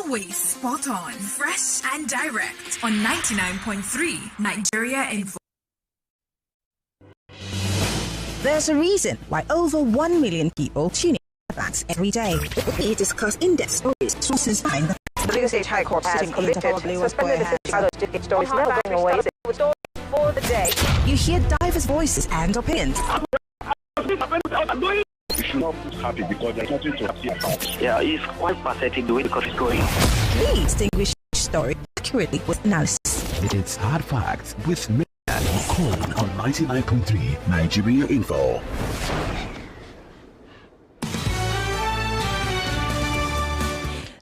Always spot on, fresh and direct on 99.3 Nigeria Info. There's a reason why over 1 million people tune in to facts every day. We discuss in-depth stories, sources behind the The State High Court has convicted, suspended the Chicago District Stories never going away for the day. You hear diverse voices and opinions. You should not be happy because there's nothing to see about. Yeah, it's quite pathetic the way the country is going. Please distinguish each story accurately with analysis. It's Hard Facts with Maryann Okon on 99.3 Nigeria Info.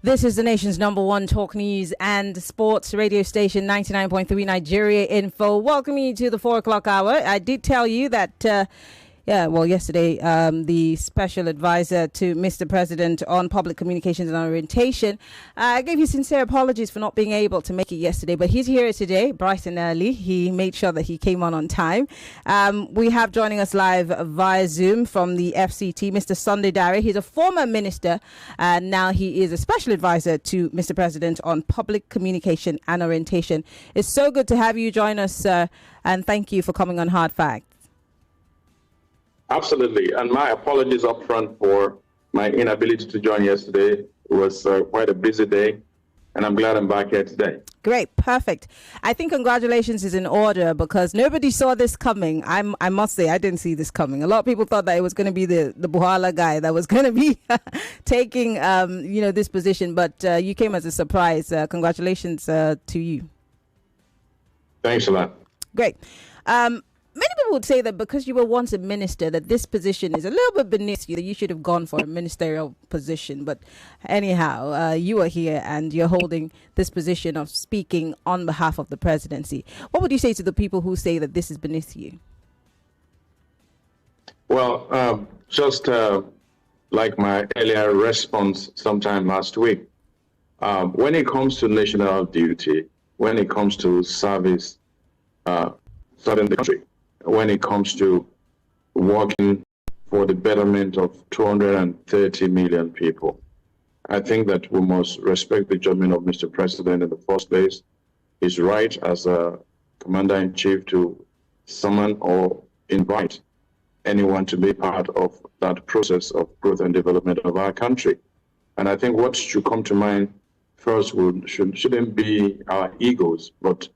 This is the nation's number 1 talk news and sports radio station, 99.3 Nigeria Info. Welcome you to the 4 o'clock hour. I did tell you that yesterday, the special advisor to Mr. President on public communications and orientation gave you sincere apologies for not being able to make it yesterday, but he's here today, bright and early. He made sure that he came on time. We have joining us live via Zoom from the FCT, Mr. Sunday Dare. He's a former minister, and now he is a special advisor to Mr. President on public communication and orientation. It's so good to have you join us, sir, and thank you for coming on Hard Facts. Absolutely. And my apologies up front for my inability to join yesterday. It was quite a busy day, and I'm glad I'm back here today. Great. Perfect. I think congratulations is in order because nobody saw this coming. I must say, I didn't see this coming. A lot of people thought that it was going to be the Buhala guy that was going to be taking, this position, but you came as a surprise. Congratulations to you. Thanks a lot. Great. Many people would say that because you were once a minister, that this position is a little bit beneath you, that you should have gone for a ministerial position. But anyhow, you are here and you're holding this position of speaking on behalf of the presidency. What would you say to the people who say that this is beneath you? Well, just like my earlier response sometime last week, when it comes to national duty, when it comes to serving the country, when it comes to working for the betterment of 230 million people, I think that we must respect the judgment of Mr. President in the first place. He's right as a commander-in-chief to summon or invite anyone to be part of that process of growth and development of our country. And I think what should come to mind first shouldn't be our egos, but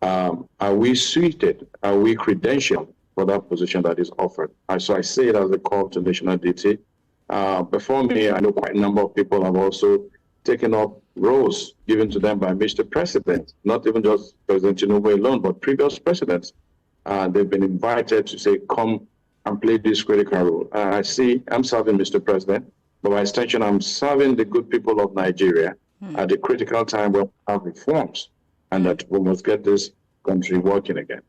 are we suited? Are we credentialed for that position that is offered? So I say it as a call to national duty. Before me, I know quite a number of people have also taken up roles given to them by Mr. President, not even just President Tinubu alone, but previous presidents. They've been invited to say, come and play this critical role. I'm serving Mr. President, but by extension, I'm serving the good people of Nigeria at the critical time where we have reforms, and that we must get this country working again.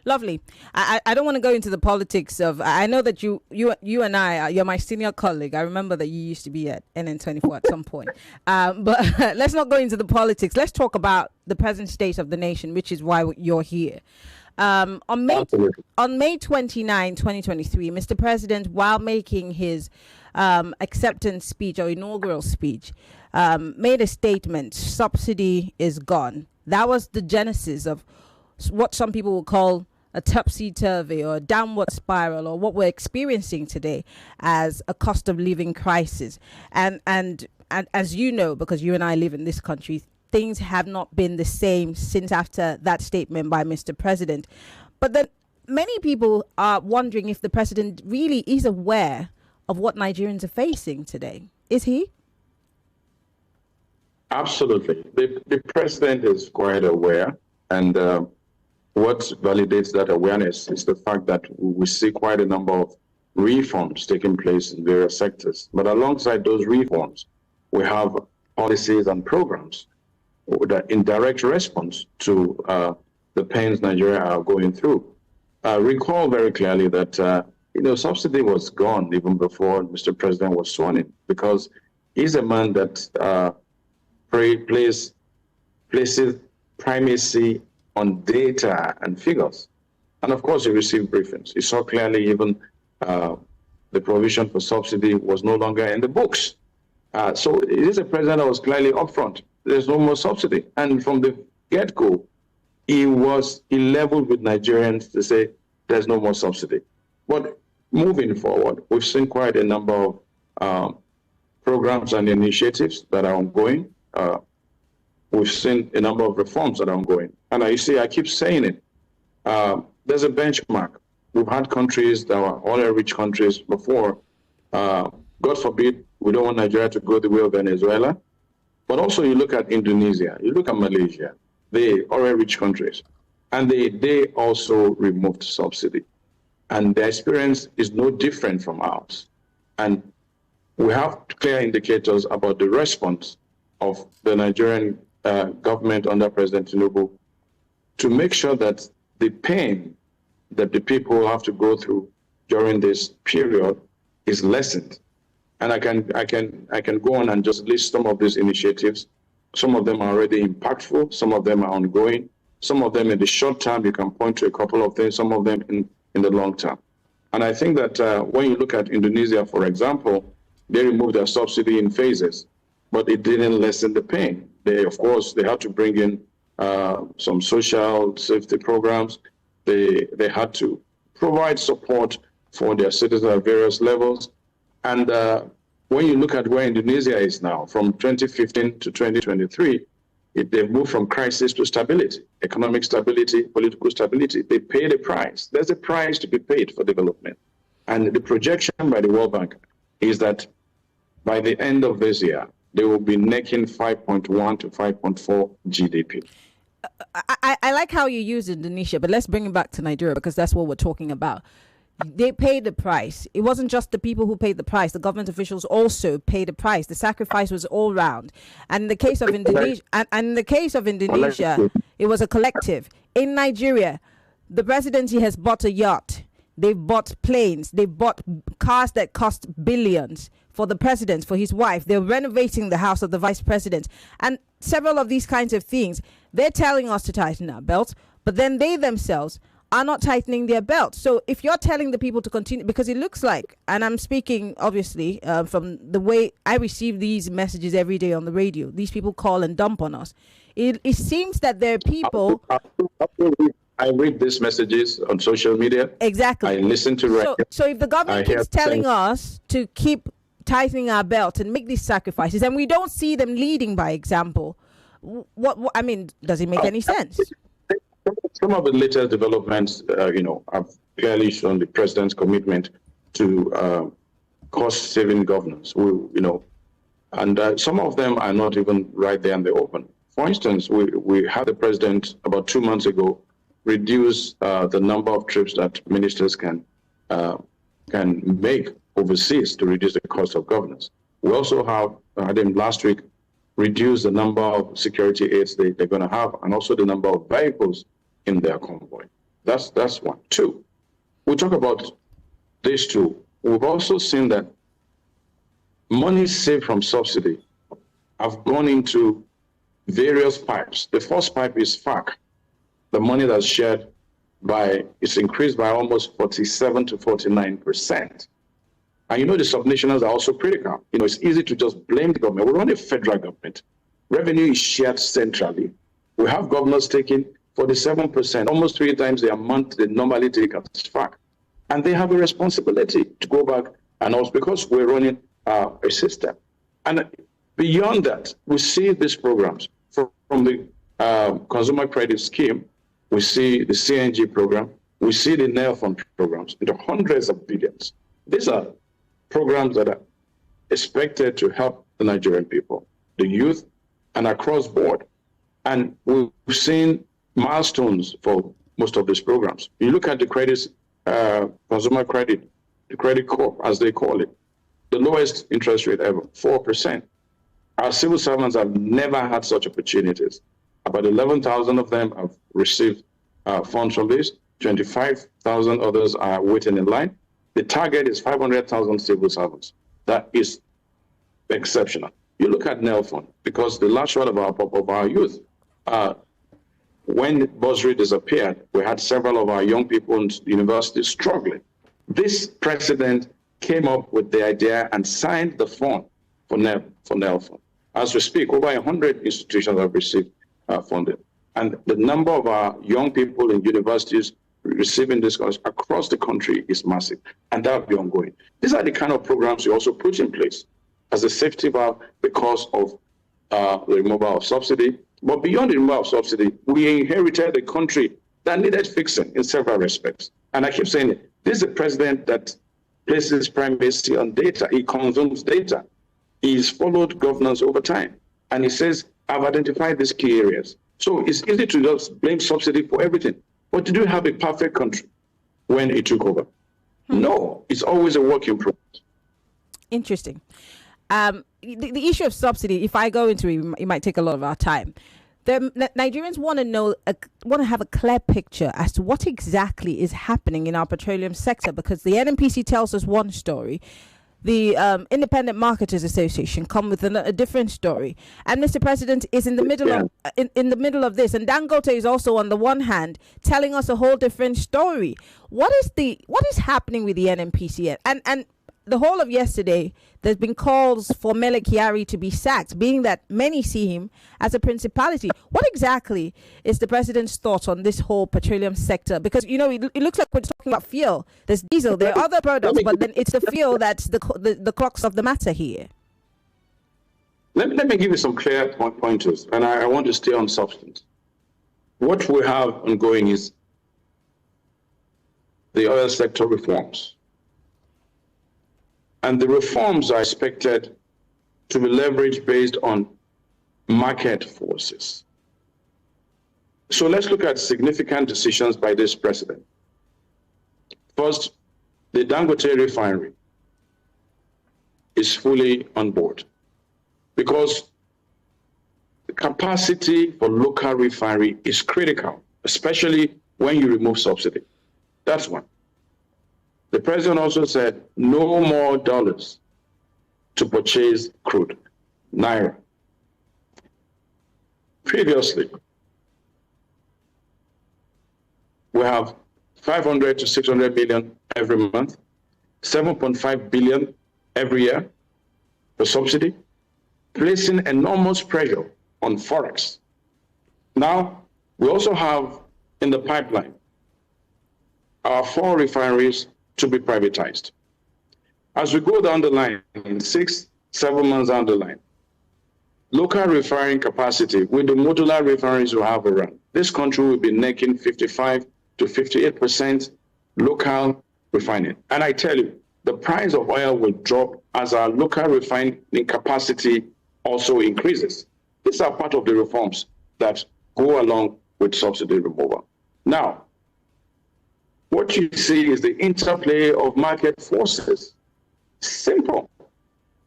Lovely. I don't want to go into the politics of. I know that you and I, you're my senior colleague. I remember that you used to be at NN24 at some point. But let's not go into the politics. Let's talk about the present state of the nation, which is why you're here. On May 29, 2023, Mr. President, while making his acceptance speech or inaugural speech, made a statement: subsidy is gone. That was the genesis of what some people will call a topsy-turvy or a downward spiral, or what we're experiencing today as a cost of living crisis. And as you know, because you and I live in this country, things have not been the same since after that statement by Mr. President. But then many people are wondering if the president really is aware of what Nigerians are facing today. Is he? Absolutely. The president is quite aware, and what validates that awareness is the fact that we see quite a number of reforms taking place in various sectors. But alongside those reforms, we have policies and programs that in direct response to the pains Nigeria are going through. Recall very clearly that subsidy was gone even before Mr. President was sworn in, because he's a man that places primacy on data and figures. And of course, he received briefings. He saw clearly even the provision for subsidy was no longer in the books. So it is a president that was clearly upfront. there's no more subsidy. And from the get-go, he leveled with Nigerians to say there's no more subsidy. But moving forward, we've seen quite a number of programs and initiatives that are ongoing. We've seen a number of reforms that are ongoing. And I keep saying it. There's a benchmark. We've had countries that were oil-rich countries before. God forbid, we don't want Nigeria to go the way of Venezuela. But also you look at Indonesia, you look at Malaysia, they oil-rich countries, and they also removed subsidy. And their experience is no different from ours. And we have clear indicators about the response of the Nigerian government under President Tinubu to make sure that the pain that the people have to go through during this period is lessened. And I can go on and just list some of these initiatives. Some of them are already impactful. Some of them are ongoing. Some of them in the short term, you can point to a couple of things. Some of them in the long term. And I think that when you look at Indonesia, for example, they removed their subsidy in phases, but it didn't lessen the pain. Of course, they had to bring in some social safety programs. They had to provide support for their citizens at various levels. And when you look at where Indonesia is now, from 2015 to 2023, they've moved from crisis to stability, economic stability, political stability. They paid a price. There's a price to be paid for development. And the projection by the World Bank is that by the end of this year, they will be necking 5.1 to 5.4 GDP. I like how you use Indonesia, but let's bring it back to Nigeria because that's what we're talking about. They paid the price. It wasn't just the people who paid the price. The government officials also paid the price. The sacrifice was all round. And in the case of Indonesia, it was a collective. In Nigeria, the presidency has bought a yacht. They've bought planes. They've bought cars that cost billions for the president, for his wife. They're renovating the house of the vice president. And several of these kinds of things, they're telling us to tighten our belts, but then they themselves are not tightening their belts. So if you're telling the people to continue, because it looks like, and I'm speaking obviously from the way I receive these messages every day on the radio, these people call and dump on us. It seems that there are people... I read these messages on social media. Exactly. I listen to... So if the government keeps telling us to keep tightening our belt and make these sacrifices, and we don't see them leading by example, what I mean, does it make any sense? Some of the latest developments, have clearly shown the president's commitment to cost-saving governance. And some of them are not even right there in the open. For instance, we had the president about 2 months ago reduce the number of trips that ministers can make overseas to reduce the cost of governance. We also had him last week reduce the number of security aids they're going to have, and also the number of vehicles in their convoy. That's one. Two, we talk about these two. We've also seen that money saved from subsidy have gone into various pipes. The first pipe is FAC. The money that's shared it's increased by almost 47 to 49%. And the subnationals are also critical. It's easy to just blame the government. We run a federal government. Revenue is shared centrally. We have governors taking 47%, almost 3 times the amount they normally take as FAC. And they have a responsibility to go back and also because we're running a system. And beyond that, we see these programs from the consumer credit scheme. We see the CNG program. We see the NEL fund programs into hundreds of billions. These are programs that are expected to help the Nigerian people, the youth, and across board. And we've seen milestones for most of these programs. You look at the credit, consumer credit, the credit corp, as they call it, the lowest interest rate ever, 4%. Our civil servants have never had such opportunities. About 11,000 of them have received funds from this. 25,000 others are waiting in line. The target is 500,000 civil servants. That is exceptional. You look at NEL fund, because the last shot of our youth, when bursary disappeared, we had several of our young people in universities struggling. This president came up with the idea and signed the fund for NEL fund. As we speak, over 100 institutions have received funding. And the number of our young people in universities receiving this course across the country is massive, and that will be ongoing. These are the kind of programs we also put in place as a safety valve because of the removal of subsidy. But beyond the removal of subsidy, we inherited a country that needed fixing in several respects. And I keep saying it, this is a president that places primacy on data. He consumes data. He's followed governance over time. And he says, I've identified these key areas. So it's easy to just blame subsidy for everything. But did we have a perfect country when he took over? No, it's always a work in progress. Interesting. The issue of subsidy, if I go into it might take a lot of our time. The Nigerians want to have a clear picture as to what exactly is happening in our petroleum sector, because the NNPC tells us one story. The Independent Marketers Association come with a different story, and Mr. President is in the middle of in the middle of this, and Dangote is also on the one hand telling us a whole different story. What is happening with the NNPC? And the whole of yesterday, there's been calls for Mele Kyari to be sacked, being that many see him as a principality. What exactly is the president's thoughts on this whole petroleum sector? Because, you know, it looks like we're talking about fuel. There's diesel, there are other products, but then it's the fuel that's the crux of the matter here. Let me give you some clear pointers, and I want to stay on substance. What we have ongoing is the oil sector reforms. And the reforms are expected to be leveraged based on market forces. So let's look at significant decisions by this president. First, the Dangote refinery is fully on board because the capacity for local refinery is critical, especially when you remove subsidy. That's one. The president also said no more dollars to purchase crude, naira. Previously, we have 500 to 600 million every month, 7.5 billion every year for subsidy, placing enormous pressure on Forex. Now, we also have in the pipeline our 4 refineries to be privatized. As we go down the line, in 6-7 months down the line, local refining capacity with the modular refineries we have around, this country will be making 55 to 58% local refining. And I tell you, the price of oil will drop as our local refining capacity also increases. These are part of the reforms that go along with subsidy removal. Now, what you see is the interplay of market forces. Simple.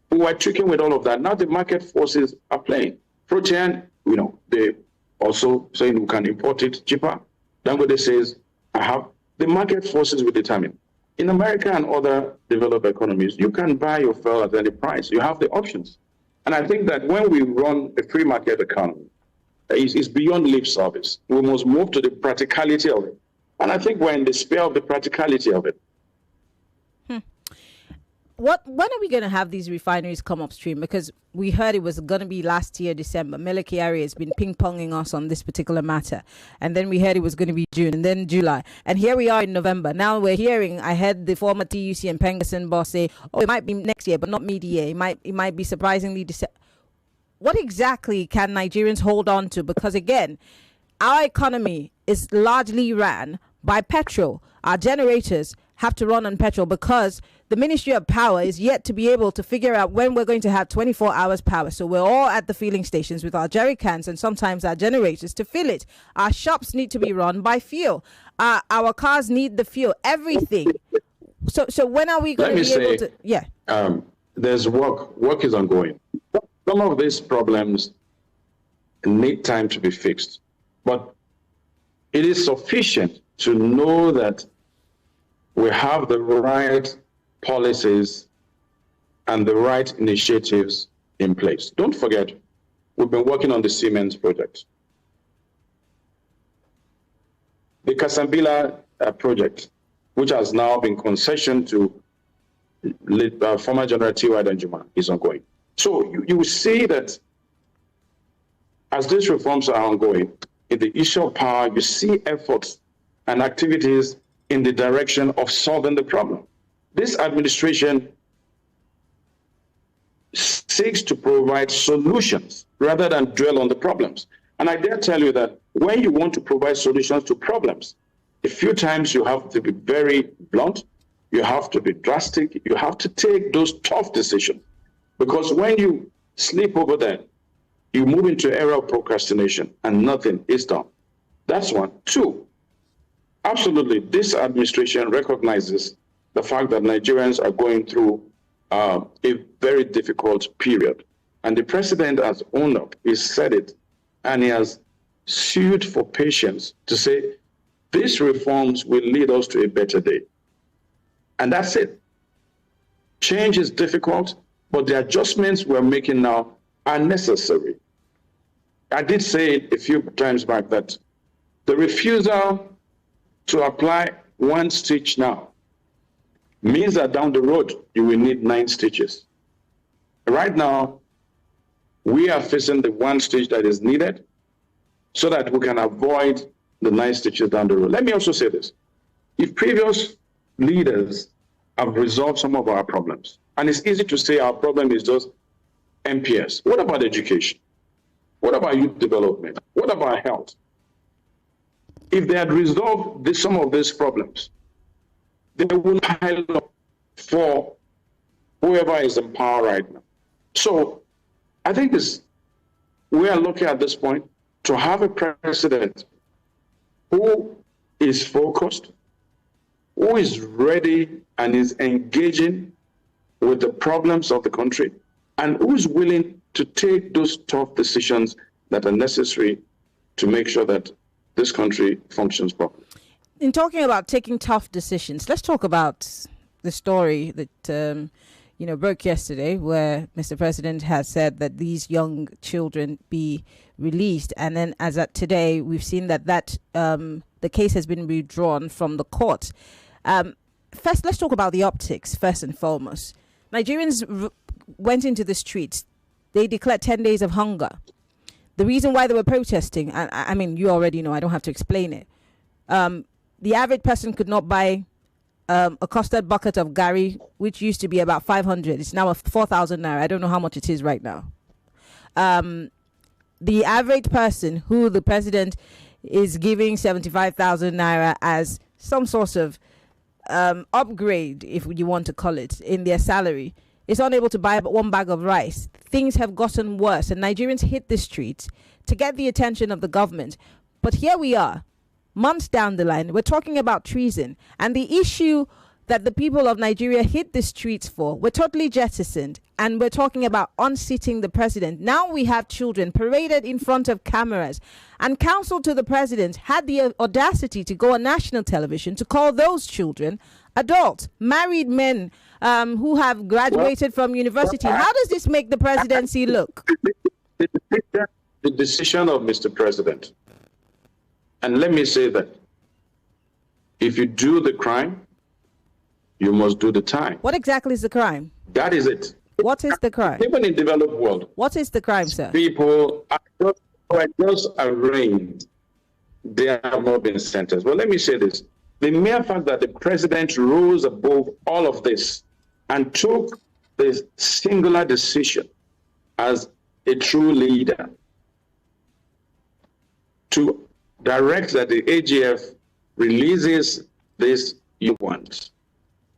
We were tricking with all of that. Now the market forces are playing. Protein, you know, they also saying we can import it cheaper. Dangote says, the market forces will determine. In America and other developed economies, you can buy your fuel at any price. You have the options. And I think that when we run a free market economy, it's beyond lip service. We must move to the practicality of it. And I think we're in despair of the practicality of it. When are we going to have these refineries come upstream? Because we heard it was going to be last year, December. Mele Kyari has been ping-ponging us on this particular matter. And then we heard it was going to be June and then July. And here we are in November. Now we're hearing, I heard the former TUC and Pengerson boss say, oh, it might be next year, but not mid-year. It might be surprisingly December. What exactly can Nigerians hold on to? Because again, our economy is largely ran by petrol. Our generators have to run on petrol because the Ministry of Power is yet to be able to figure out when we're going to have 24 hours power. So we're all at the filling stations with our jerry cans and sometimes our generators to fill it. Our shops need to be run by fuel. Our cars need the fuel, everything. So when are we going to be able to... Yeah. There's work. Work is ongoing. Some of these problems need time to be fixed. But it is sufficient to know that we have the right policies and the right initiatives in place. Don't forget, we've been working on the Siemens project. The Kasambila project, which has now been concessioned to former General T.Y. Danjuma, is ongoing. So you see that as these reforms are ongoing, in the issue of power, you see efforts and activities in the direction of solving the problem. This administration seeks to provide solutions rather than dwell on the problems. And I dare tell you that when you want to provide solutions to problems, a few times you have to be very blunt, you have to be drastic, you have to take those tough decisions. Because when you sleep over there, you move into an era of procrastination and nothing is done. That's one. Two, absolutely, this administration recognizes the fact that Nigerians are going through a very difficult period. And the president has owned up, he said it, and he has sued for patience to say, these reforms will lead us to a better day. And that's it. Change is difficult, but the adjustments we're making now are necessary. I did say it a few times back that the refusal to apply one stitch now means that down the road, you will need 9 stitches. Right now, we are facing the 1 stitch that is needed so that we can avoid the 9 stitches down the road. Let me also say this. If previous leaders have resolved some of our problems, and it's easy to say our problem is just MPS, what about education? What about youth development? What about health? If they had resolved some of these problems, they will pile up for whoever is in power right now. So I think we are looking at this point to have a president who is focused, who is ready and is engaging with the problems of the country, and who is willing to take those tough decisions that are necessary to make sure that this country functions properly. In talking about taking tough decisions, let's talk about the story that broke yesterday, where Mr. President has said that these young children be released, and then as at today, we've seen that the case has been withdrawn from the court. First, let's talk about the optics. First and foremost, Nigerians went into the streets. They declared 10 days of hunger. The reason why they were protesting, I mean, you already know, I don't have to explain it. The average person could not buy a custard bucket of gari, which used to be about 500. It's now 4,000 naira. I don't know how much it is right now. The average person who the president is giving 75,000 naira as some sort of upgrade, if you want to call it, in their salary, is unable to buy one bag of rice. Things have gotten worse, and Nigerians hit the streets to get the attention of the government. But here we are, months down the line, we're talking about treason, and the issue that the people of Nigeria hit the streets for, we're totally jettisoned, and we're talking about unseating the president. Now we have children paraded in front of cameras, and counsel to the president had the audacity to go on national television to call those children adults, married men who have graduated from university. How does this make the presidency look? The decision of Mr. President, and let me say that if you do the crime, you must do the time. What exactly is the crime? That is it. What is the crime? Even in developed world, what is the crime, sir? People are just arraigned. They have not been sentenced. Well, let me say this. The mere fact that the president rose above all of this and took the singular decision as a true leader to direct that the AGF releases these young ones,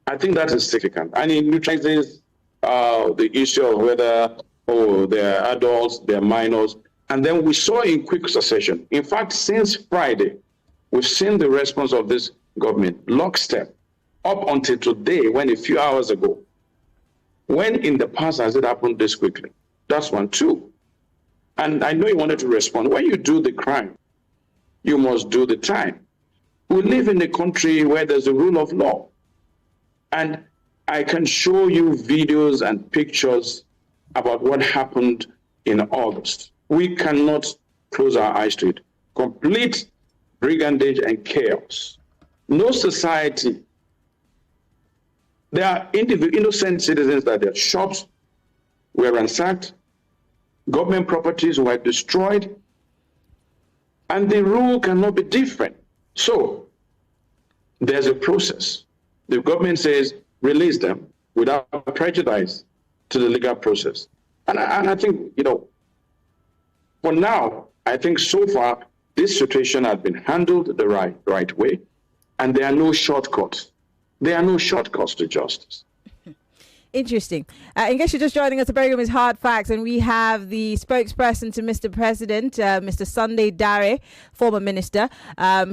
I think that is significant. And it neutralizes the issue of whether, they're adults, they're minors. And then we saw in quick succession. In fact, since Friday, we've seen the response of this government lockstep up until today, when a few hours ago. When in the past has it happened this quickly? That's one. Two, and I know you wanted to respond. When you do the crime, you must do the time. We live in a country where there's a rule of law. And I can show you videos and pictures about what happened in August. We cannot close our eyes to it. Complete brigandage and chaos. No society. There are innocent citizens that their shops were ransacked, government properties were destroyed, And the rule cannot be different. So there's a process. The government says release them without prejudice to the legal process. And I think, for now, I think so far, this situation has been handled the right way, and there are no shortcuts. There are no shortcuts to justice. Interesting. In case you're just joining us, the program is Hard Facts, and we have the spokesperson to Mr. President, Mr. Sunday Dare, former minister.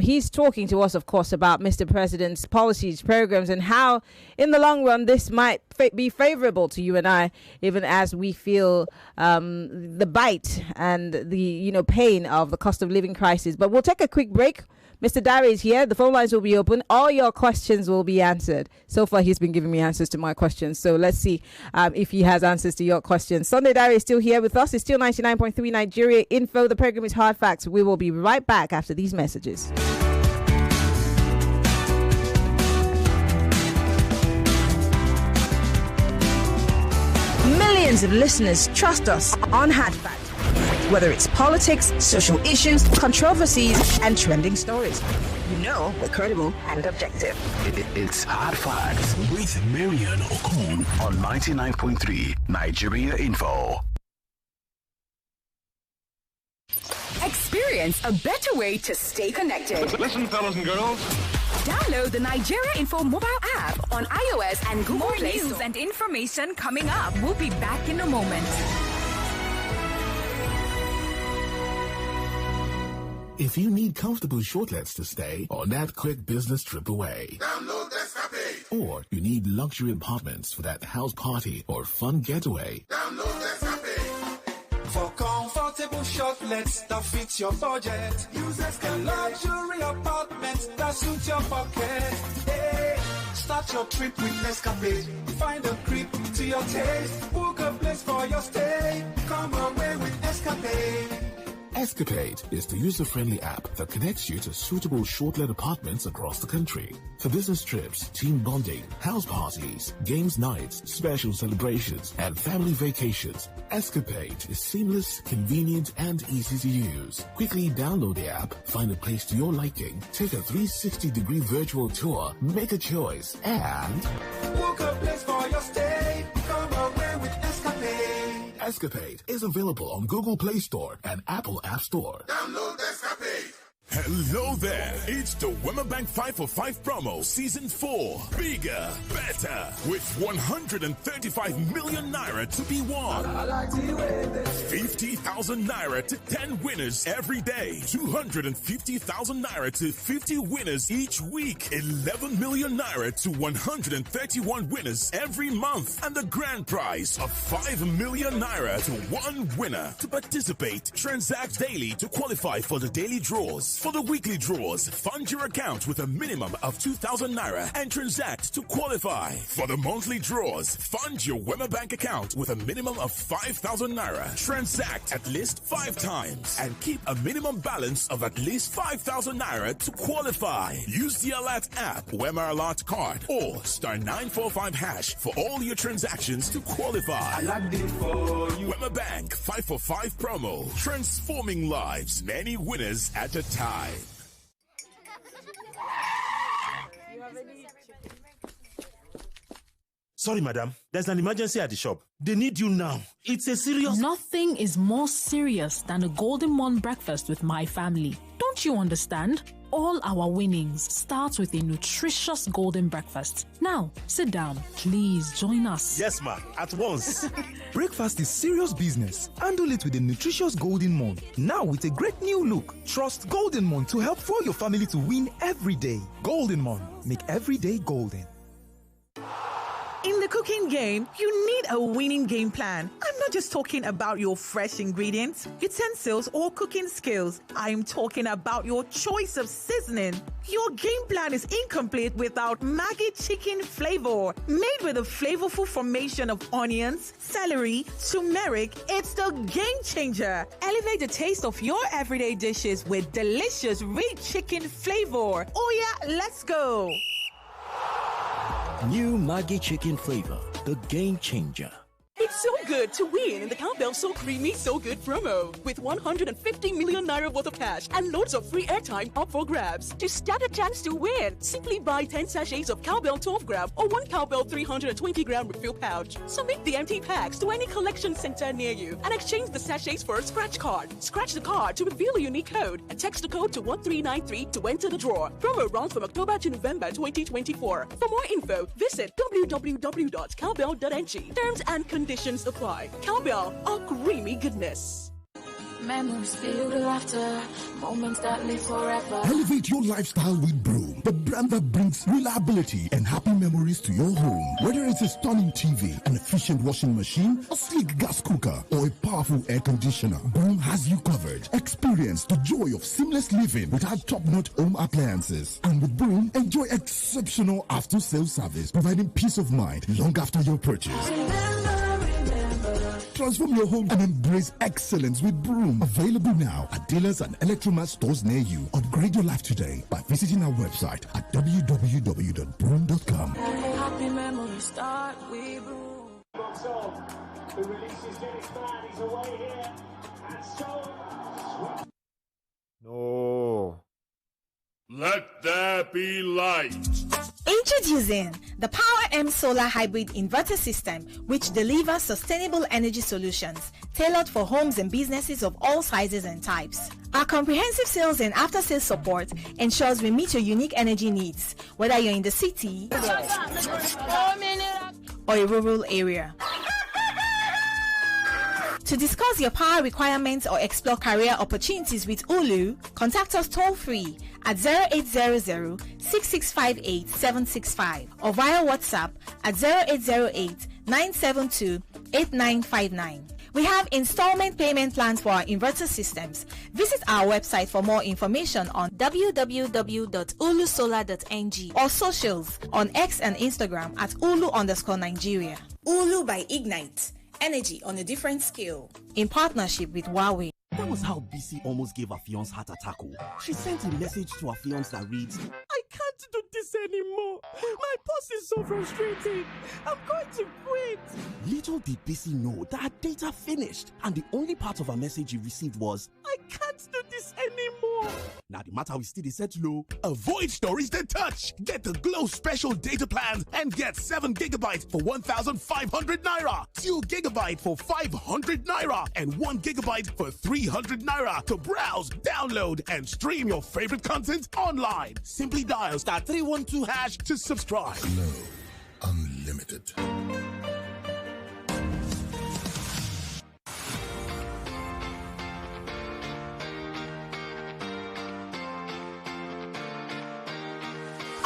He's talking to us, of course, about Mr. President's policies, programs, and how, in the long run, this might be favorable to you and I, even as we feel the bite and the pain of the cost of living crisis. But we'll take a quick break. Mr. Dare is here. The phone lines will be open. All your questions will be answered. So far, he's been giving me answers to my questions. So let's see if he has answers to your questions. Sunday Dare is still here with us. It's still 99.3 Nigeria Info. The program is Hard Facts. We will be right back after these messages. Millions of listeners trust us on Hard Facts. Whether it's politics, social issues, controversies, and trending stories, we're credible and objective. It's Hard Facts with Maryann Okon on 99.3 Nigeria Info. Experience a better way to stay connected. Listen, fellas and girls. Download the Nigeria Info mobile app on iOS and Google More Play news Store. and information coming up. We'll be back in a moment. If you need comfortable shortlets to stay on that quick business trip away, download Escapade. Or you need luxury apartments for that house party or fun getaway, Download Escapade. For comfortable shortlets that fit your budget, use Escapade. Luxury apartments that suit your pocket. Hey, start your trip with Escapade. Find a crib to your taste. Book a place for your stay. Come away with Escapade. Escapade is the user-friendly app that connects you to suitable short-let apartments across the country. For business trips, team bonding, house parties, games nights, special celebrations, and family vacations, Escapade is seamless, convenient, and easy to use. Quickly download the app, find a place to your liking, take a 360-degree virtual tour, make a choice, and book a place for your stay. Come away with Escapade. Escapade is available on Google Play Store and Apple App Store. Download Escapade. Hello there. It's the Wema Bank 5 for 5 promo season 4. Bigger, better, with 135 million naira to be won. 50,000 naira to 10 winners every day. 250,000 naira to 50 winners each week. 11 million naira to 131 winners every month. And the grand prize of 5 million naira to 1 winner. To participate, transact daily to qualify for the daily draws. For the weekly draws, fund your account with a minimum of 2,000 naira and transact to qualify. For the monthly draws, fund your Wema Bank account with a minimum of 5,000 naira. Transact at least 5 times and keep a minimum balance of at least 5,000 naira to qualify. Use the Alert app, Wema Alert card, or star 945 hash for all your transactions to qualify. Wema Bank 5 for 5 promo, transforming lives, many winners at a time. Sorry, madam. There's an emergency at the shop. They need you now. It's a serious... Nothing is more serious than a Golden Morn breakfast with my family. Don't you understand? All our winnings start with a nutritious golden breakfast. Now, sit down. Please join us. Yes, ma. At once. Breakfast is serious business. Handle it with a nutritious Golden Morn. Now with a great new look. Trust Golden Morn to help fuel your family to win every day. Golden Morn. Make every day golden. In the cooking game, you need a winning game plan. I'm not just talking about your fresh ingredients, utensils, or cooking skills. I'm talking about your choice of seasoning. Your game plan is incomplete without Maggi chicken flavor. Made with a flavorful formation of onions, celery, turmeric, it's the game changer. Elevate the taste of your everyday dishes with delicious rich chicken flavor. Oh yeah, let's go. New Maggi chicken flavor, the game changer. It's so good to win in the Cowbell So Creamy So Good promo with 150 million naira worth of cash and loads of free airtime up for grabs. To stand a chance to win, simply buy 10 sachets of Cowbell 12 gram or 1 Cowbell 320 gram refill pouch. Submit the empty packs to any collection center near you and exchange the sachets for a scratch card. Scratch the card to reveal a unique code and text the code to 1393 to enter the draw. Promo runs from October to November 2024. For more info, visit www.cowbell.ng. Terms and conditions apply. Cowbell, a creamy goodness. Memories filled with laughter, moments that live forever. Elevate your lifestyle with Broom, the brand that brings reliability and happy memories to your home. Whether it's a stunning TV, an efficient washing machine, a sleek gas cooker, or a powerful air conditioner, Broom has you covered. Experience the joy of seamless living with our top-notch home appliances. And with Broom, enjoy exceptional after-sales service, providing peace of mind long after your purchase. Transform your home and embrace excellence with Broom. Available now at dealers and Electromat stores near you. Upgrade your life today by visiting our website at www.broom.com. Happy memories start with Broom. The release is Dennis Mann. He's away here. And so... No. Let there be light. Introducing the Power M Solar Hybrid Inverter System, which delivers sustainable energy solutions tailored for homes and businesses of all sizes and types. Our comprehensive sales and after-sales support ensures we meet your unique energy needs, whether you're in the city or a rural area. To discuss your power requirements or explore career opportunities with Ulu, contact us toll-free at 0800-6658-765 or via WhatsApp at 0808-972-8959. We have installment payment plans for our inverter systems. Visit our website for more information on www.ulusolar.ng or socials on X and Instagram at ulu_Nigeria. Ulu by Ignite. Energy on a different scale. In partnership with Huawei. That was how BC almost gave her fiance heart attack. She sent a message to her fiance that reads, I can't do this anymore. My boss is so frustrating. I'm going to quit. Little did BC know that her data finished, and the only part of her message he received was, I can't do this anymore. Now the matter is still set low. Avoid stories that touch. Get the Glow special data plan and get 7 gigabytes for 1,500 naira, 2 gigabyte for 500 naira, and 1 gigabyte for 300 naira to browse, download, and stream your favorite content online. Simply dial *312# to subscribe. Glow Unlimited.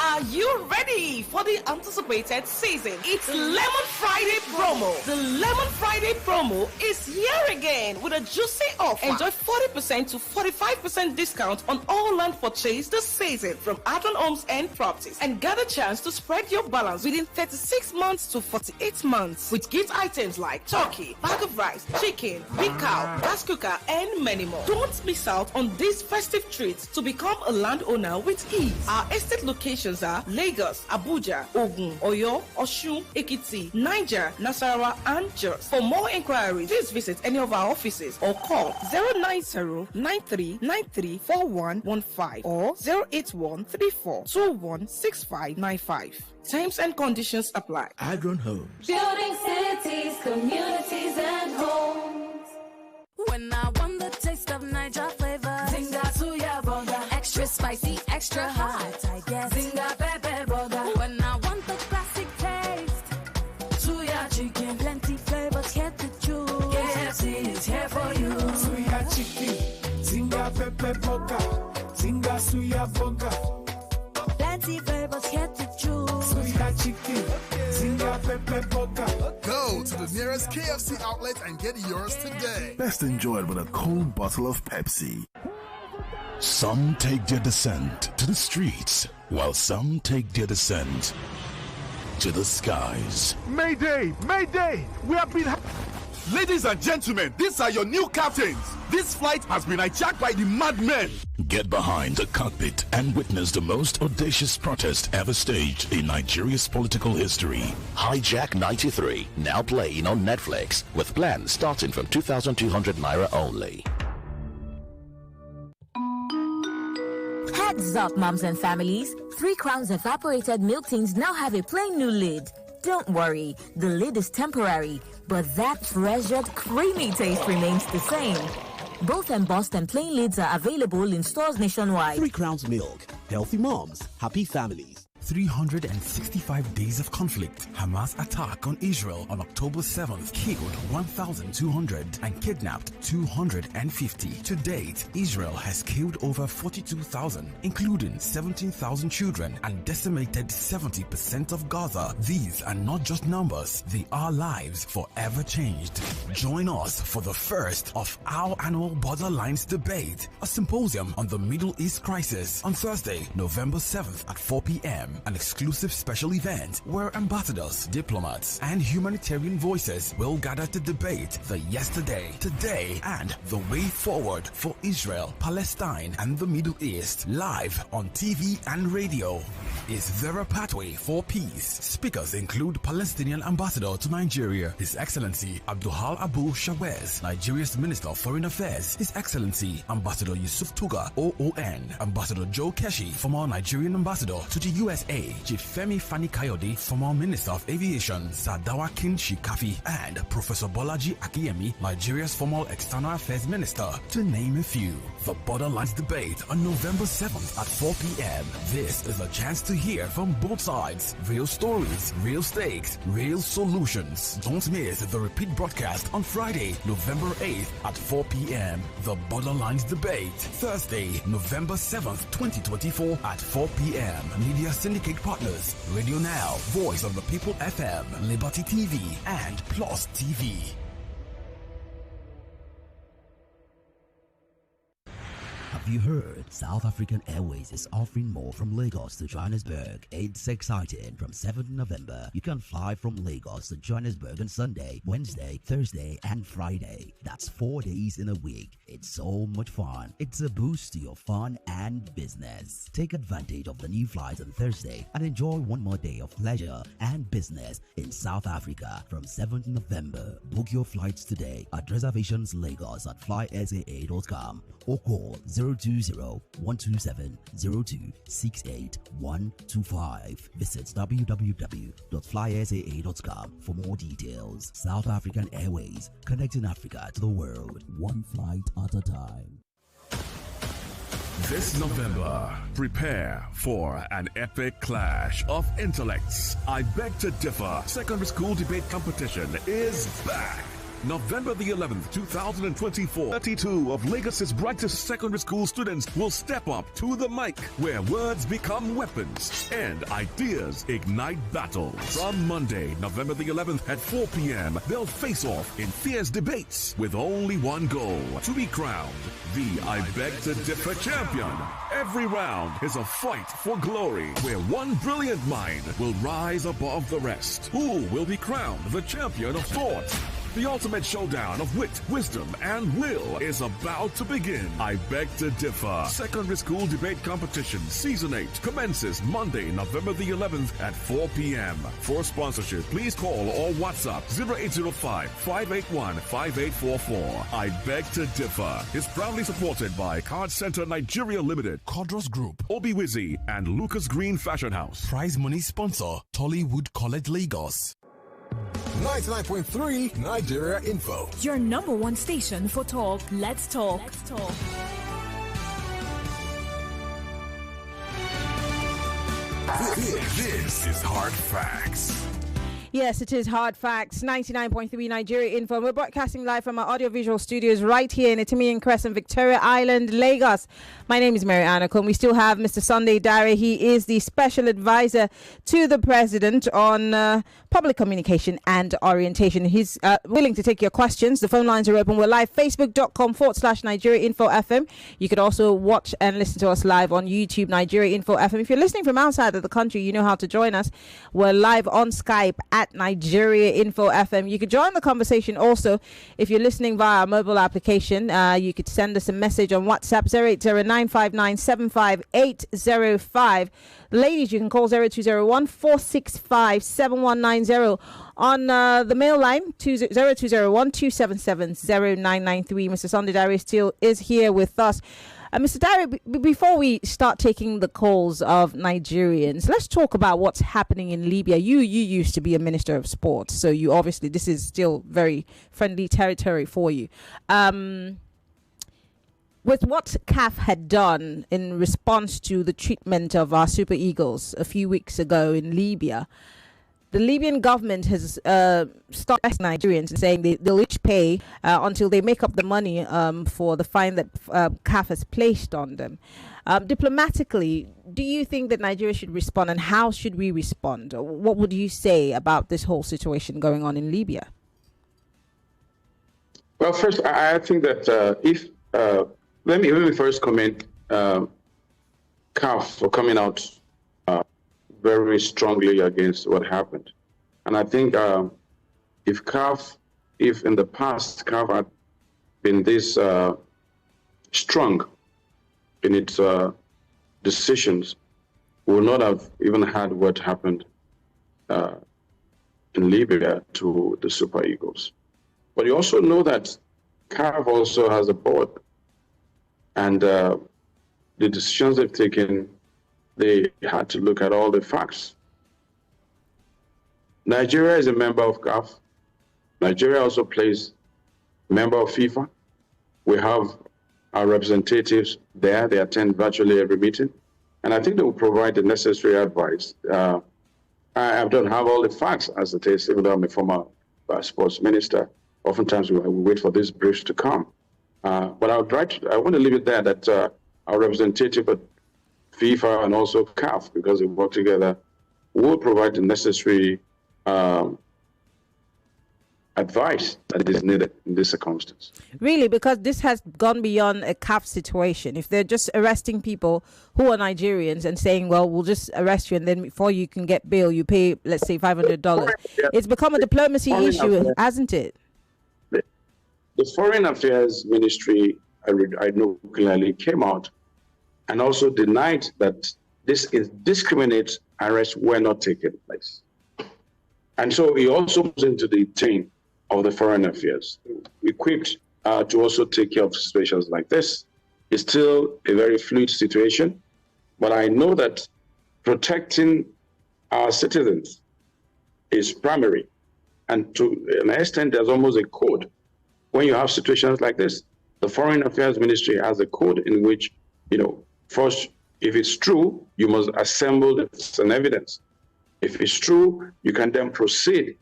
Are you ready for the anticipated season? It's Lemon Friday promo. The Lemon Friday promo is here again with a juicy offer. Enjoy 40% to 45% discount on all land purchase this season from Adron Homes and Properties, and get a chance to spread your balance within 36 months to 48 months with gift items like turkey, bag of rice, chicken, big cow, gas cooker, and many more. Don't miss out on these festive treats to become a landowner with ease. Our estate locations are Lagos, Abuja, Ogun, Oyo, Osun, Ekiti, Niger, Nasarawa, and Jos. For more inquiries, please visit any of our offices or call 090-9393-4115 or 08134216595. Terms and conditions apply. Adron Homes. Building cities, communities, and homes. When I want the taste of Niger flavor, Zinga Suya Burger, extra spicy, extra hot, I guess. Zinga Pepper Burger. When I want the classic taste, Suya chicken, plenty flavors here to choose. KFC is here for you. Suya chicken, Zinga Pepper Burger, Zinga Suya Burger. Plenty flavors here to choose. Suya chicken, Zinga Pepper Burger. Go to the nearest KFC outlet and get yours today. Best enjoyed with a cold bottle of Pepsi. Some take their descent to the streets, while some take their descent to the skies. Mayday! Mayday! We have been... Ladies and gentlemen, these are your new captains. This flight has been hijacked by the madmen. Get behind the cockpit and witness the most audacious protest ever staged in Nigeria's political history. Hijack 93, now playing on Netflix, with plans starting from 2,200 naira only. Heads up, moms and families. 3 Crowns evaporated milk tins now have a plain new lid. Don't worry, the lid is temporary, but that treasured creamy taste remains the same. Both embossed and plain lids are available in stores nationwide. 3 Crowns Milk. Healthy moms, happy families. 365 days of conflict. Hamas attack on Israel on October 7th killed 1,200 and kidnapped 250. To date, Israel has killed over 42,000, including 17,000 children, and decimated 70% of Gaza. These are not just numbers, they are lives forever changed. Join us for the first of our annual Borderlines Debate, a symposium on the Middle East crisis, on Thursday, November 7th at 4 p.m. An exclusive special event where ambassadors, diplomats, and humanitarian voices will gather to debate the yesterday, today, and the way forward for Israel, Palestine, and the Middle East, live on TV and radio. Is there a pathway for peace? Speakers include Palestinian Ambassador to Nigeria, His Excellency Abdulhal Abu Shawez, Nigeria's Minister of Foreign Affairs, His Excellency Ambassador Yusuf Tuga, OON, Ambassador Joe Keshi, former Nigerian Ambassador to the USA, Chief Femi Fani Kayode, former Minister of Aviation, Sadawa Kin Shikafi, and Professor Bolaji Akiyemi, Nigeria's former External Affairs Minister, to name a few. The Borderlines Debate on November 7th at 4 p.m. This is a chance to hear from both sides. Real stories, real stakes, real solutions. Don't miss the repeat broadcast on Friday, November 8th at 4 p.m. The Borderlines Debate, Thursday, November 7th, 2024 at 4 p.m. Media Syndicate Partners, Radio Now, Voice of the People FM, Liberty TV, and Plus TV. Have you heard? South African Airways is offering more from Lagos to Johannesburg. It's exciting. From 7th November, you can fly from Lagos to Johannesburg on Sunday, Wednesday, Thursday, and Friday. That's 4 days in a week. It's so much fun. It's a boost to your fun and business. Take advantage of the new flights on Thursday and enjoy one more day of leisure and business in South Africa from 7th November. Book your flights today at Reservations Lagos at flysaa.com or call 020-127-0268-125. Visit www.flysaa.com for more details. South African Airways, connecting Africa to the world, one flight at a time. This November, prepare for an epic clash of intellects. I Beg to Differ Secondary School Debate Competition is back. November the 11th, 2024, 32 of Lagos's brightest secondary school students will step up to the mic, where words become weapons and ideas ignite battles. From Monday, November the 11th at 4 p.m., they'll face off in fierce debates with only one goal: to be crowned the I Beg to Differ champion. Every round is a fight for glory, where one brilliant mind will rise above the rest. Who will be crowned the champion of thought? The ultimate showdown of wit, wisdom, and will is about to begin. I Beg to Differ Secondary School Debate Competition Season 8 commences Monday, November the 11th at 4 p.m. For sponsorship, please call or WhatsApp 0805-581-5844. I Beg to Differ is proudly supported by Card Center Nigeria Limited, Codros Group, Obiwizi, and Lucas Green Fashion House. Prize money sponsor, Tollywood College Lagos. 99.3 Nigeria Info. Your number one station for talk. Let's talk. This is Hard Facts. Yes, it is Hard Facts, 99.3 Nigeria Info. We're broadcasting live from our audiovisual studios right here in Itimian Crescent, Victoria Island, Lagos. My name is Maryann Okon. We still have Mr. Sunday Dare. He is the special advisor to the president on public communication and orientation. He's willing to take your questions. The phone lines are open. We're live, facebook.com/Nigeria Info FM. You could also watch and listen to us live on YouTube, Nigeria Info FM. If you're listening from outside of the country, you know how to join us. We're live on Skype at Nigeria Info FM. You could join the conversation also if you're listening via our mobile application. You could send us a message on WhatsApp 08095975805. Ladies, you can call 0201-465-7190. On the mail line, 0201-277-0993. Mr. Sunday Diary still is here with us. Mr. Diary, before we start taking the calls of Nigerians, let's talk about what's happening in Libya. You used to be a minister of sports, so you obviously, this is still very friendly territory for you. With what CAF had done in response to the treatment of our Super Eagles a few weeks ago in Libya, the Libyan government has stopped Nigerians and saying they'll each pay until they make up the money for the fine that CAF has placed on them. Diplomatically, do you think that Nigeria should respond, and how should we respond? What would you say about this whole situation going on in Libya? Well, first, I think that let me first comment CAF for coming out very strongly against what happened. And I think if in the past CAF had been this strong in its decisions, we would not have even had what happened in Libya to the Super Eagles. But you also know that CAF also has a board, and the decisions they've taken, they had to look at all the facts. Nigeria is a member of CAF. Nigeria also plays member of FIFA. We have our representatives there. They attend virtually every meeting. And I think they will provide the necessary advice. I don't have all the facts as it is, even though I'm a former sports minister. Oftentimes we wait for these briefs to come. But I want to leave it there that our representative at FIFA and also CAF, because they work together, will provide the necessary advice that is needed in this circumstance. Really, because this has gone beyond a CAF situation. If they're just arresting people who are Nigerians and saying, well, we'll just arrest you, and then before you can get bail, you pay, let's say, $500. It's become a diplomacy issue, hasn't it? The Foreign Affairs Ministry, I know clearly, came out and also denied that this indiscriminate arrests were not taking place. And so he also moves into the chain of the Foreign Affairs, equipped to also take care of situations like this. It's still a very fluid situation, but I know that protecting our citizens is primary. And to an extent, there's almost a code. When you have situations like this, the Foreign Affairs Ministry has a code in which, first, if it's true, you must assemble an evidence. If it's true, you can then proceed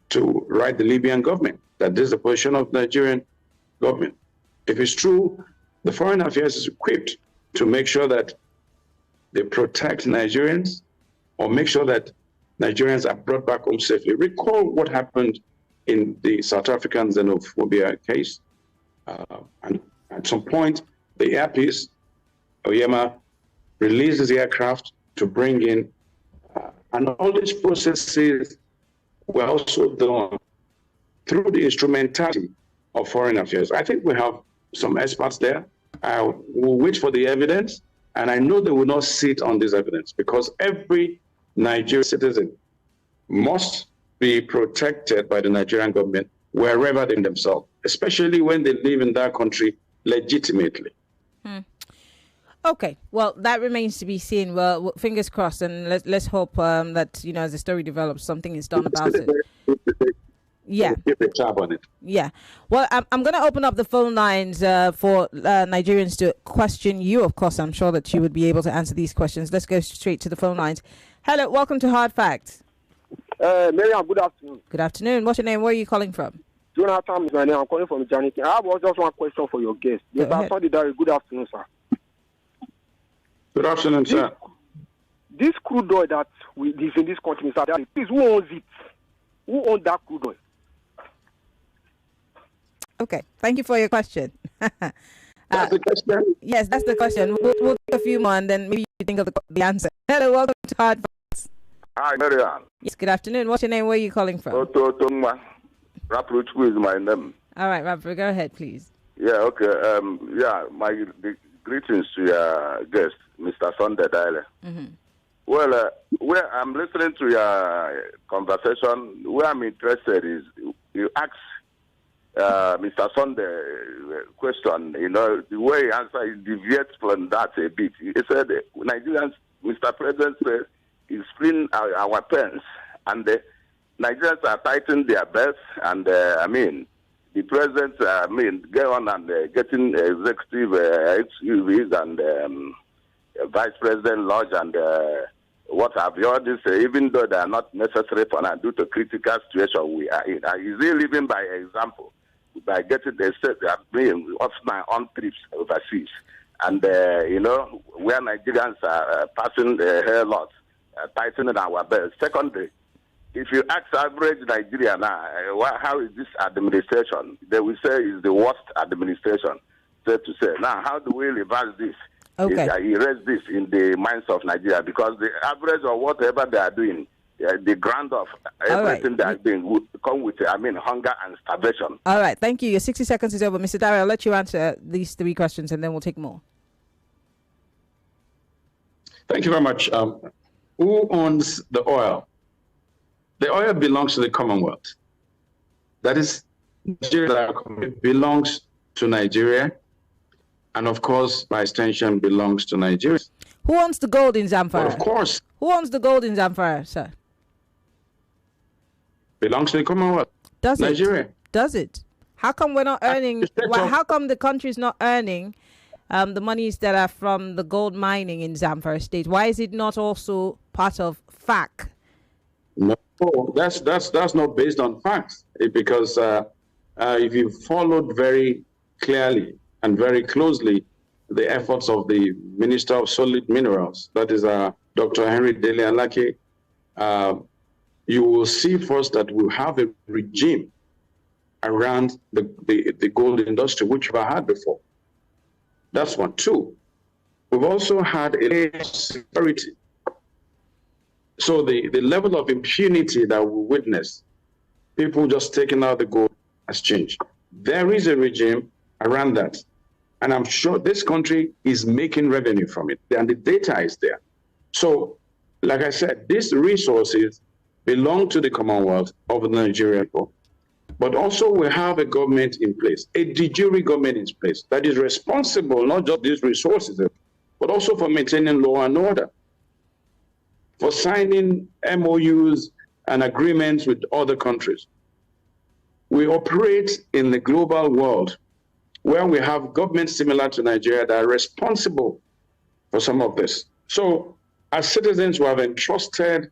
to write the Libyan government that this is the position of the Nigerian government. If it's true, the Foreign Affairs is equipped to make sure that they protect Nigerians or make sure that Nigerians are brought back home safely. Recall what happened in the South African xenophobia case. And at some point, the Air Peace, Oyema, releases the aircraft to bring in, and all these processes were also done through the instrumentality of Foreign Affairs. I think we have some experts there. We'll wait for the evidence, and I know they will not sit on this evidence because every Nigerian citizen must be protected by the Nigerian government wherever they themselves, especially when they live in that country legitimately. Okay, well, that remains to be seen. Well, fingers crossed, and let's hope that, as the story develops, something is done about it. Yeah. Keep a tab on it. Yeah. Well, I'm going to open up the phone lines for Nigerians to question you. Of course, I'm sure that you would be able to answer these questions. Let's go straight to the phone lines. Hello, welcome to Hard Facts. Maryann, good afternoon. Good afternoon. What's your name? Where are you calling from? Jonathan is my name. I'm calling from Janity. I have just one question for your guest. Yes, I saw the diary. Good afternoon, sir. Good afternoon, sir. This crude oil that is in this country, sir, please, who owns it? Who owns that crude oil? Okay, thank you for your question. That's the question? Yes, that's the question. We'll take a few more and then maybe you think of the answer. Hello, welcome to Hard Facts. Hi, Maryann. Yes, good afternoon. What's your name? Where are you calling from? Otto Tongma. Rapruchku is my name. All right, Rapper, go ahead, please. Yeah, okay. My greetings to your guest, Mr. Sunday Daile. Mm-hmm. Well, where I'm listening to your conversation, where I'm interested is you ask Mr. Sunday question, the way he answered, he deviates from that a bit. He said, Nigerians, Mr. President said, he's freeing our pens, and the Nigerians are tightening their belts, and the president, go on and getting executive SUVs and vice president lodge and what have you. All this, even though they are not necessary for now due to critical situation we are in. Is he living by example by getting the set off my own trips overseas, and where Nigerians are passing a hell lot, tightening our belts. Secondly, if you ask average Nigeria now, how is this administration? They will say it's the worst administration, so to say. Now, how do we reverse this? Okay. Erase this in the minds of Nigeria, because the average of whatever they are doing, the ground of everything they are doing would come with, hunger and starvation. All right, thank you. Your 60 seconds is over. Mr. Dari, I'll let you answer these 3 questions and then we'll take more. Thank you very much. Who owns the oil? The oil belongs to the Commonwealth. That is, Nigeria belongs to Nigeria, and of course, by extension, belongs to Nigeria. Who owns the gold in Zamfara? Well, of course. Who owns the gold in Zamfara, sir? Belongs to the Commonwealth. Does Nigeria. it? Does it? How come we're not earning? How come the country's not earning the monies that are from the gold mining in Zamfara State? Why is it not also part of FAC? No, that's not based on facts, because if you followed very clearly and very closely the efforts of the Minister of Solid Minerals, that is Dr. Henry Dele Alake, you will see first that we have a regime around the gold industry, which we've had before. That's one. 2, we've also had a layer of security. So the level of impunity that we witness, people just taking out the gold, has changed. There is a regime around that. And I'm sure this country is making revenue from it. And the data is there. So, like I said, these resources belong to the Commonwealth of the Nigerian people. But also we have a government in place, a de jure government in place that is responsible not just these resources, but also for maintaining law and order, for signing MOUs and agreements with other countries. We operate in the global world where we have governments similar to Nigeria that are responsible for some of this. So as citizens who have entrusted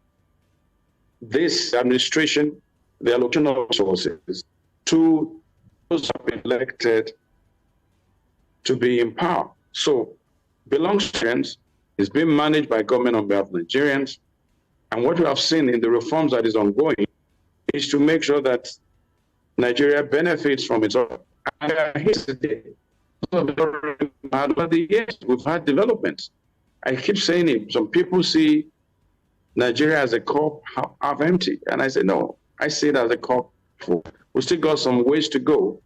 this administration, the allocation of resources, to those who have been elected to be in power. So belongs to Nigerians, is being managed by government on behalf of Nigerians. And what we have seen in the reforms that is ongoing is to make sure that Nigeria benefits from its own. Over the years, we've had developments. I keep saying it. Some people see Nigeria as a cup half empty. And I say, no, I see it as a cup full. We still got some ways to go,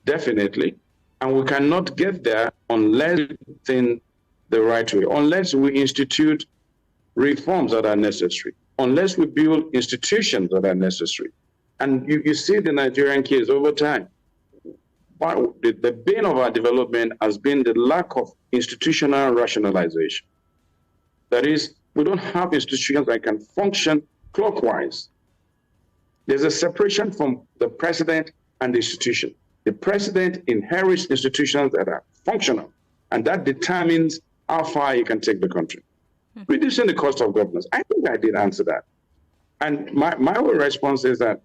definitely. And we cannot get there unless we think the right way, unless we institute reforms that are necessary, unless we build institutions that are necessary. And you see the Nigerian case over time. The bane of our development has been the lack of institutional rationalization. That is, we don't have institutions that can function clockwise. There's a separation from the president and the institution. The president inherits institutions that are functional, and that determines how far you can take the country. Reducing the cost of governance. I think I did answer that. And my response is that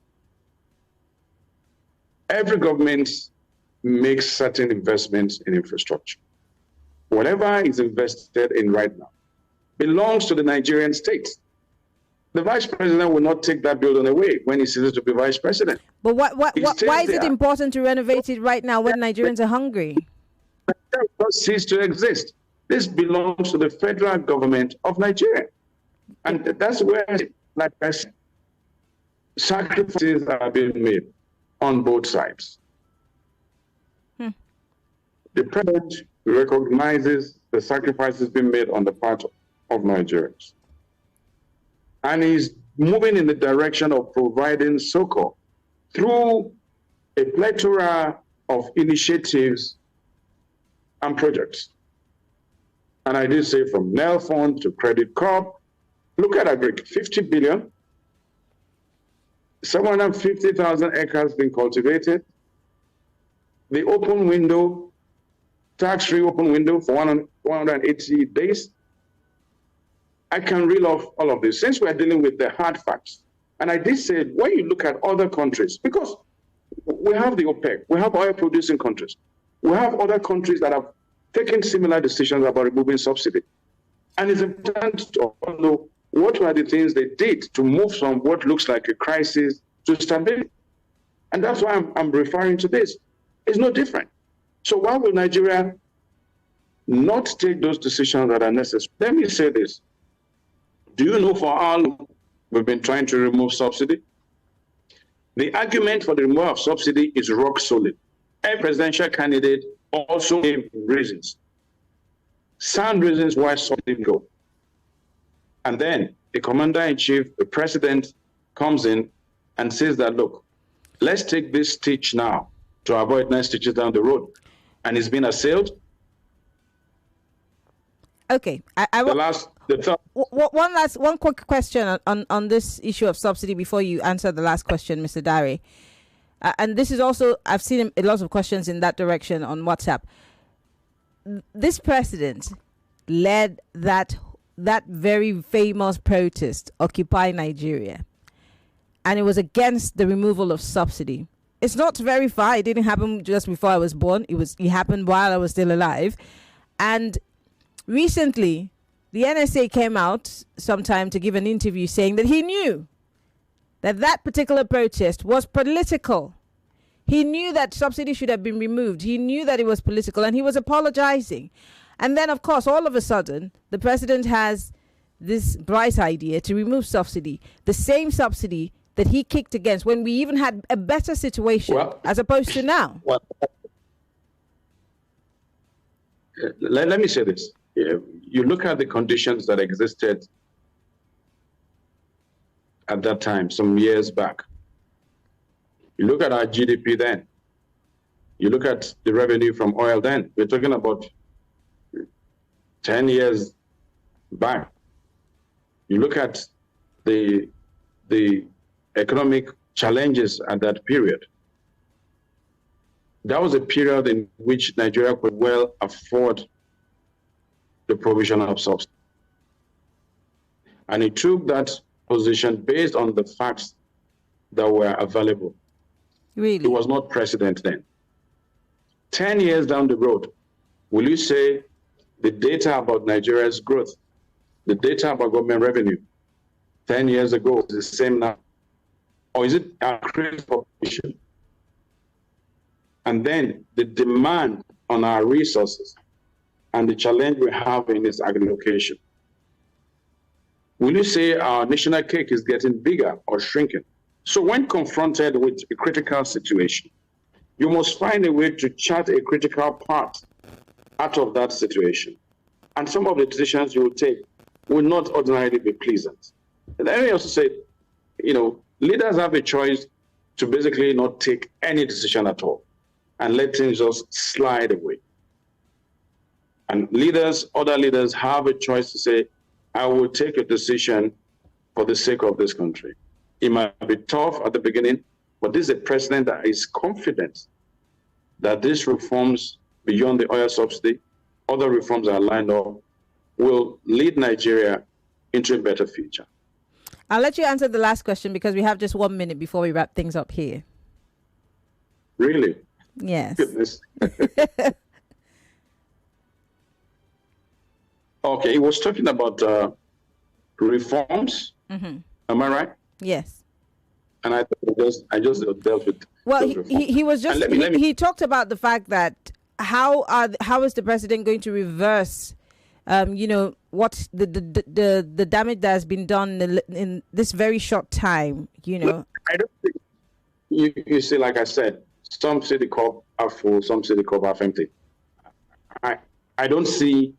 every government makes certain investments in infrastructure. Whatever is invested in right now belongs to the Nigerian state. The vice president will not take that building away when he ceases to be vice president. But why is it important to renovate it right now when Nigerians are hungry? It does cease to exist. This belongs to the federal government of Nigeria. And that's where, like I said, sacrifices are being made on both sides. The president recognizes the sacrifices being made on the part of Nigerians. And he's moving in the direction of providing succor through a plethora of initiatives and projects. And I did say from NEL Fund to Credit Corp, look at agric, 50 billion, 750,000 acres being cultivated, the open window, tax-free open window for 180 days. I can reel off all of this since we're dealing with the hard facts. And I did say, when you look at other countries, because we have the OPEC, we have oil-producing countries, we have other countries that have taken similar decisions about removing subsidy. And it's important to know what were the things they did to move from what looks like a crisis to stability. And that's why I'm referring to this. It's no different. So why will Nigeria not take those decisions that are necessary? Let me say this. Do you know for how long we've been trying to remove subsidy? The argument for the removal of subsidy is rock solid. Every presidential candidate also gave reasons, sound reasons why subsidy go. And then the commander-in-chief, the president, comes in and says that, look, let's take this stitch now to avoid 9 stitches down the road. And it's been assailed. Okay. One quick question on this issue of subsidy before you answer the last question, Mr. Dare. And this is also, I've seen a lot of questions in that direction on WhatsApp. This president led that very famous protest, Occupy Nigeria. And it was against the removal of subsidy. It's not very far. It didn't happen just before I was born. It happened while I was still alive. And recently, the NSA came out sometime to give an interview saying that he knew that particular protest was political. He knew that subsidy should have been removed. He knew that it was political, and he was apologizing. And then, of course, all of a sudden, the president has this bright idea to remove subsidy, the same subsidy that he kicked against when we even had a better situation as opposed to now. Well, let me say this. You look at the conditions that existed at that time, some years back. You look at our GDP then. You look at the revenue from oil then. We're talking about 10 years back. You look at the economic challenges at that period. That was a period in which Nigeria could well afford the provision of subsidy. And he took that position based on the facts that were available. Really? He was not president then. 10 years down the road, will you say the data about Nigeria's growth, the data about government revenue 10 years ago is the same now? Or is it a increased population? And then the demand on our resources and the challenge we have in its allocation. Will you say our national cake is getting bigger or shrinking? So when confronted with a critical situation, you must find a way to chart a critical path out of that situation. And some of the decisions you will take will not ordinarily be pleasant. And let me also say, leaders have a choice to basically not take any decision at all and let things just slide away. And other leaders have a choice to say, I will take a decision for the sake of this country. It might be tough at the beginning, but this is a president that is confident that these reforms beyond the oil subsidy, other reforms that are lined up, will lead Nigeria into a better future. I'll let you answer the last question because we have just 1 minute before we wrap things up here. Really? Yes. Goodness. Okay, he was talking about reforms. Mm-hmm. Am I right? Yes. And I just dealt with. Well, he was just he talked about the fact that how is the president going to reverse what the damage that has been done in this very short time, I don't think, you see, like I said, some see the cup half full, some see the cup half empty. I don't see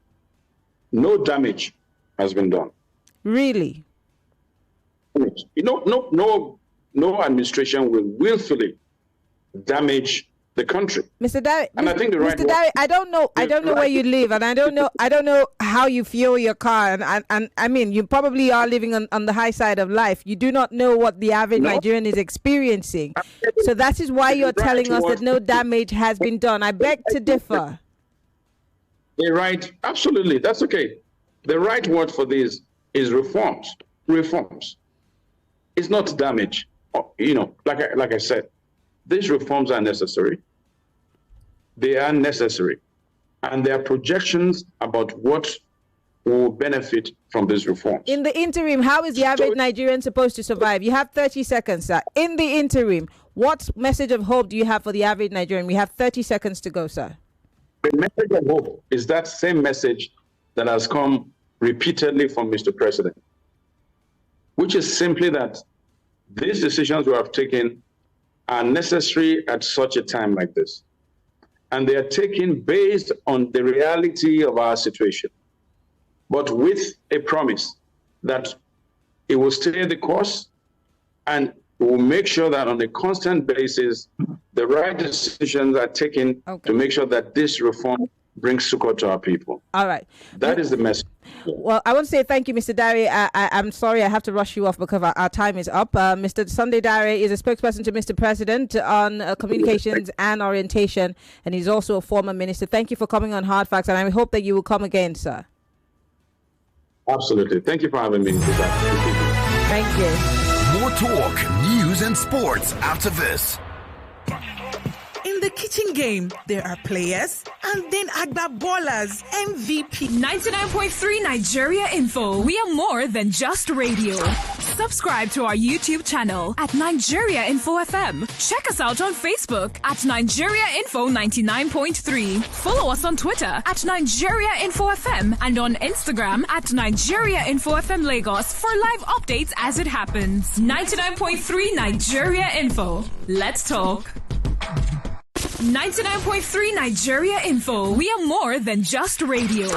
no damage has been done. Really? No administration will willfully damage the country. Mr. Derry, and I think Mr. Derry, I don't know where you live, and I don't know how you fuel your car, and I mean, you probably are living on the high side of life. You do not know what the average Nigerian is experiencing, so that is why you're telling us that no damage has been done. I beg to differ. You're right, absolutely, that's okay. The right word for this is reforms. Reforms. It's not damage. Like I said, these reforms are necessary. They are necessary. And there are projections about what will benefit from these reforms. In the interim, how is the average Nigerian supposed to survive? You have 30 seconds, sir. In the interim, what message of hope do you have for the average Nigerian? We have 30 seconds to go, sir. The message of hope is that same message that has come repeatedly from Mr. President, which is simply that these decisions we have taken are necessary at such a time like this. And they are taken based on the reality of our situation, but with a promise that it will stay the course and we'll make sure that on a constant basis, the right decisions are taken to make sure that this reform brings succor to our people. All right. That is the message. Well, I want to say thank you, Mr. Derry. I'm sorry I have to rush you off because our time is up. Mr. Sunday Derry is a spokesperson to Mr. President on communications and orientation, and he's also a former minister. Thank you for coming on Hard Facts, and I hope that you will come again, sir. Absolutely. Thank you for having me. Thank you. More talk, news, and sports after this. In the kitchen game, there are players and then Agba ballers. MVP 99.3 Nigeria Info. We are more than just radio. Subscribe to our YouTube channel at Nigeria Info FM. Check us out on Facebook at Nigeria Info 99.3. Follow us on Twitter at Nigeria Info FM and on Instagram at Nigeria Info FM Lagos for live updates as it happens. 99.3 Nigeria Info. Let's talk. 99.3 Nigeria Info. We are more than just radio.